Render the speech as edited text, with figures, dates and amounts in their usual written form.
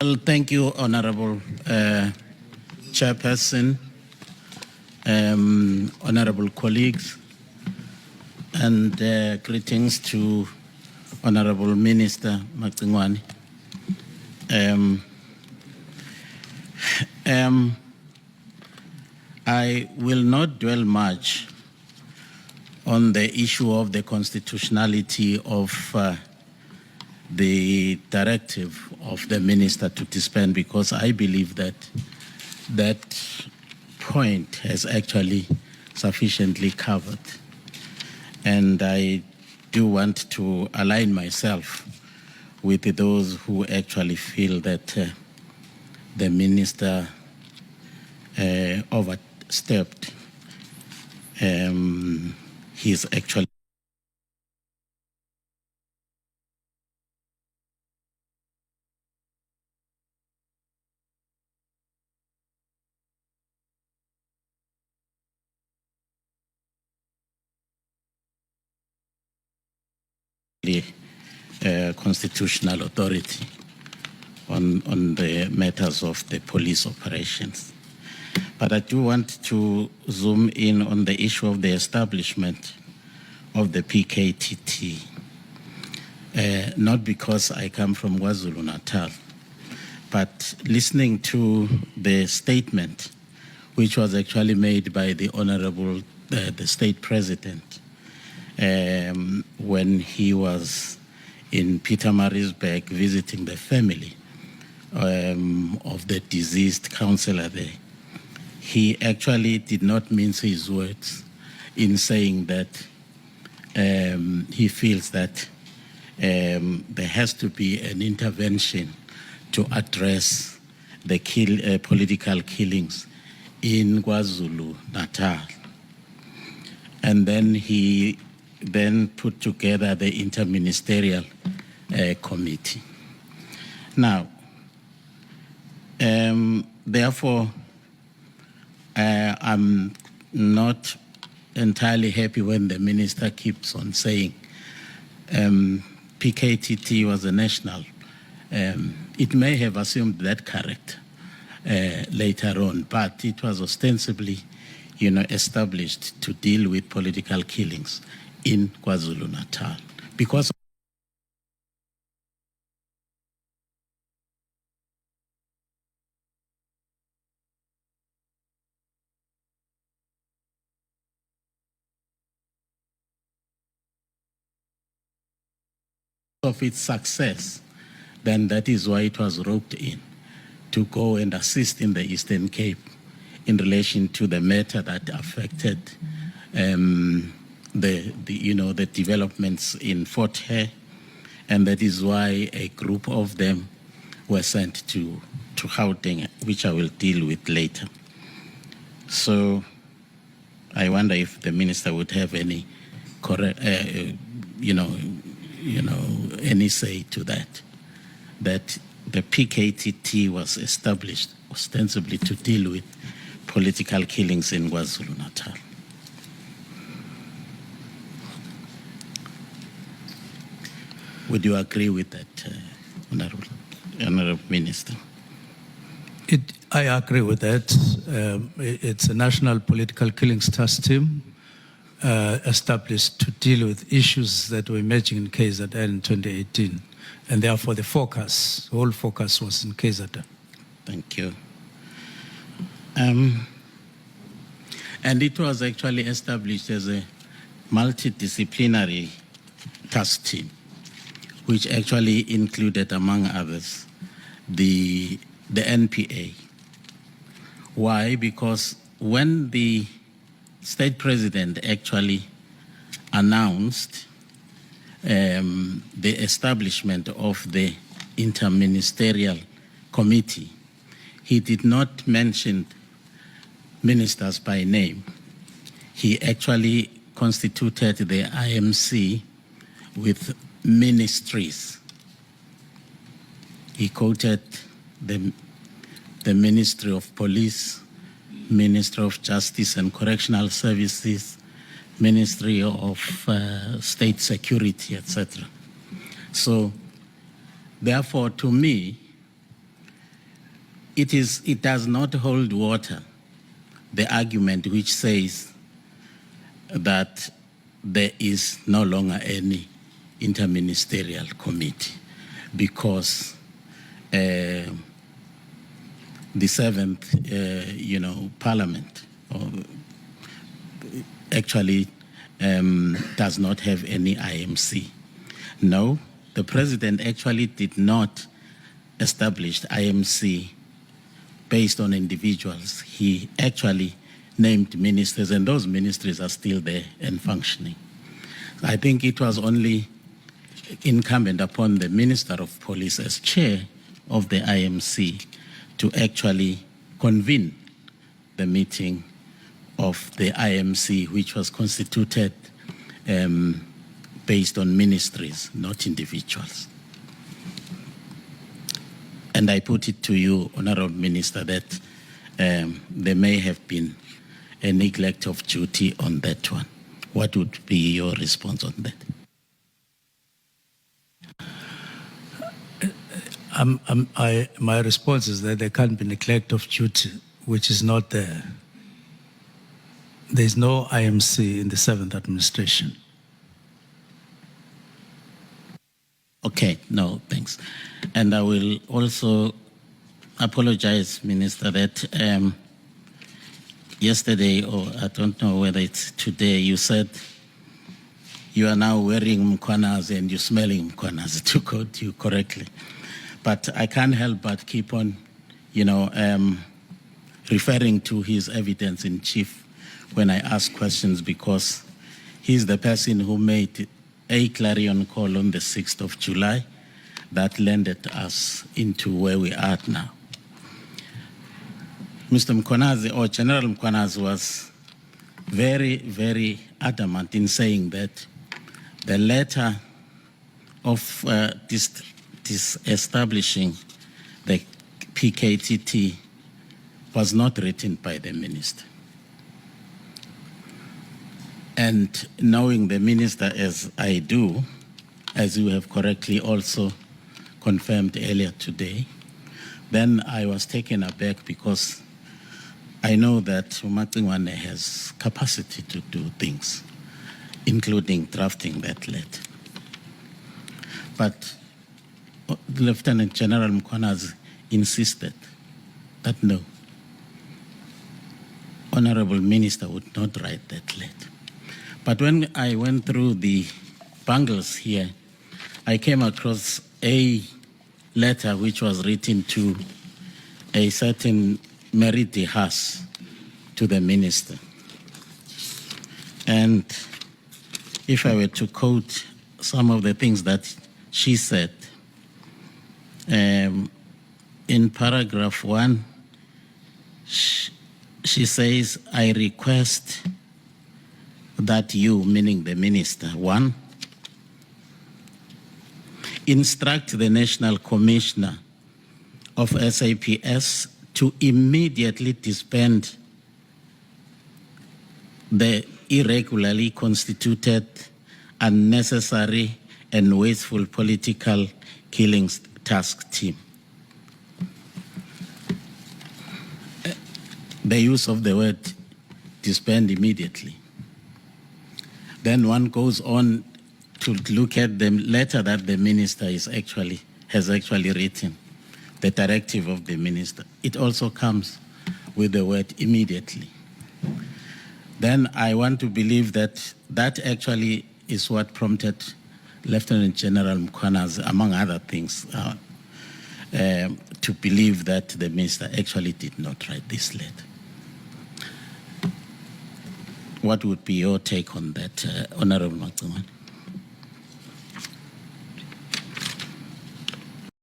Well, thank you, Honorable Chairperson, honorable colleagues, and greetings to Honorable Minister Mncwango. I will not dwell much on the issue of the constitutionality of the directive of the minister to disband, because I believe that that point has actually sufficiently covered. And I do want to align myself with those who actually feel that the minister overstepped his actual constitutional authority on the matters of the police operations. But I do want to zoom in on the issue of the establishment of the PKTT, not because I come from KwaZulu-Natal, but listening to the statement which was actually made by the Honorable the State President when he was in Pietermaritzburg visiting the family of the deceased councillor there. He actually did not mince his words in saying that he feels that there has to be an intervention to address the political killings in KwaZulu-Natal. And then he put together the interministerial committee. Now, therefore, I'm not entirely happy when the minister keeps on saying PKTT was a national. It may have assumed that character later on, but it was ostensibly, established to deal with political killings in KwaZulu-Natal because of its success. Then that is why it was roped in to go and assist in the Eastern Cape in relation to the matter that affected the developments in Fort Hare, and that is why a group of them were sent to Gauteng, which I will deal with later. So I wonder if the minister would have any any say to that the PKTT was established ostensibly to deal with political killings in KwaZulu-Natal. Would you agree with that, Honorable Minister? I agree with that. It's a national political killings task team established to deal with issues that were emerging in KZN in 2018. And therefore the whole focus was in KZN. Thank you. And it was actually established as a multidisciplinary task team, which actually included, among others, the NPA. Why? Because when the State President actually announced the establishment of the interministerial committee, he did not mention ministers by name. He actually constituted the IMC with ministries. He quoted the Ministry of Police, Ministry of Justice and Correctional Services, Ministry of State Security, etc. So, therefore, to me, it does not hold water, the argument which says that there is no longer any interministerial committee, because the seventh, Parliament actually does not have any IMC. No, the president actually did not establish IMC based on individuals. He actually named ministers, and those ministries are still there and functioning. I think it was only incumbent upon the Minister of Police as chair of the IMC to actually convene the meeting of the IMC, which was constituted based on ministries, not individuals. And I put it to you, Honorable Minister, that there may have been a neglect of duty on that one. What would be your response on that? My response is that there can't be neglect of duty, which is not there. There is no IMC in the 7th administration. Okay, no, thanks. And I will also apologize, Minister, that yesterday, or I don't know whether it's today, you said you are now wearing Mkhwanazi and you're smelling Mkhwanazi, to quote you correctly. But I can't help but keep on, referring to his evidence in chief when I ask questions, because he's the person who made a clarion call on the 6th of July that landed us into where we are now. Mr. Mkhwanazi, or General Mkhwanazi, was very, very adamant in saying that the letter of establishing the PKTT was not written by the minister. And knowing the minister as I do, as you have correctly also confirmed earlier today, then I was taken aback, because I know that Mncwango has capacity to do things, including drafting that letter. But Lieutenant General Mkhwanazi insisted that no, Honorable Minister would not write that letter. But when I went through the bungles here, I came across a letter which was written to a certain Meriti Haas, to the minister. And if I were to quote some of the things that she said, in paragraph 1, she says, I request that you, meaning the minister, 1, instruct the National Commissioner of SAPS to immediately disband the irregularly constituted, unnecessary, and wasteful political killings task team. The use of the word disband immediately. Then one goes on to look at the letter that the minister has actually written, the directive of the minister. It also comes with the word immediately. Then I want to believe that that actually is what prompted Lieutenant General Mkhwanazi, among other things, to believe that the minister actually did not write this letter. What would be your take on that, Honorable Mncwango?